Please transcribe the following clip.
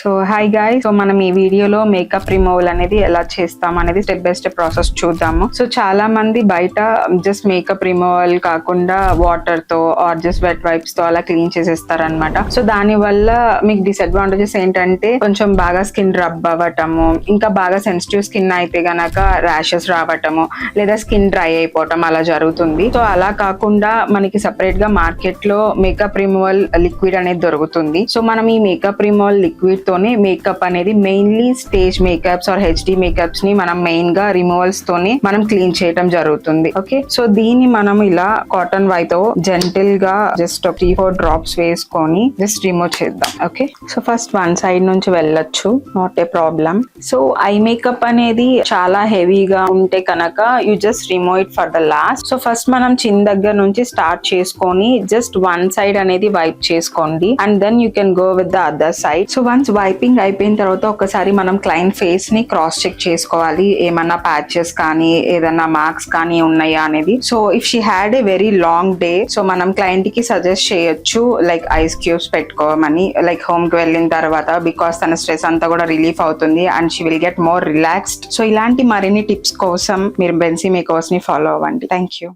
So hi guys, so మనం ఈ వీడియోలో మేకప్ రిమూవల్ అనేది ఎలా చేస్తాం అనేది స్టెప్ బై స్టెప్ ప్రాసెస్ చూద్దాము. సో చాలా మంది బయట జస్ట్ మేకప్ రిమూవల్ కాకుండా వాటర్ తో ఆర్ జస్ట్ వెట్ వైప్స్ తో అలా క్లీన్ చేసేస్తారనమాట. సో దాని వల్ల మీకు డిసడ్వాంటేజెస్ ఏంటంటే కొంచెం బాగా స్కిన్ రబ్ అవ్వటము, ఇంకా బాగా సెన్సిటివ్ స్కిన్ అయితే గనక ర్యాషెస్ రావటము లేదా స్కిన్ డ్రై అయిపోవటం అలా జరుగుతుంది. సో అలా కాకుండా మనకి సపరేట్ గా మార్కెట్ లో మేకప్ రిమూవల్ లిక్విడ్ అనేది దొరుకుతుంది. సో మనం ఈ మేకప్ రిమూవల్ లిక్విడ్ తోనే మేకప్ అనేది mainly stage makeups or HD makeups ని మనం మెయిన్ గా రిమూవల్స్ తోనే మనం క్లీన్ చేయడం జరుగుతుంది. ఓకే, సో దీన్ని మనం ఇలా కాటన్ వైప్ తో జెంటిల్ గా జస్ట్ 3-4 డ్రాప్స్ వేసుకొని జస్ట్ రిమూవ్ చేద్దాం. Okay, so first one side నుంచి వెళ్ళొచ్చు, not a problem. So eye makeup అనేది చాలా హెవీగా ఉంటే కనుక you just remove it for the last. So first మనం చిన్ దగ్గర నుంచి స్టార్ట్ చేసుకొని జస్ట్ వన్ సైడ్ అనేది వైప్ చేసుకోండి and then you can go with the other side. So once wiping అయిపోయిన తర్వాత ఒకసారి మనం క్లయింట్ ఫేస్ ని క్రాస్ చెక్ చేసుకోవాలి, ఏమన్నా ప్యాచెస్ కానీ ఏదన్నా మార్క్స్ కానీ ఉన్నాయా అనేది. So if she had a very long day, so మనం క్లయింట్ కి సజెస్ట్ చేయొచ్చు లైక్ ఐస్ క్యూబ్స్ పెట్టుకోమని, లైక్ హోమ్ కి వెళ్ళిన తర్వాత, బికాస్ తన స్ట్రెస్ అంతా కూడా రిలీఫ్ అవుతుంది and she will get more relaxed. So ఇలాంటి మరిన్ని టిప్స్ కోసం మీరు బెన్సీ మేకర్స్ ని ఫాలో అవ్వండి. Thank you.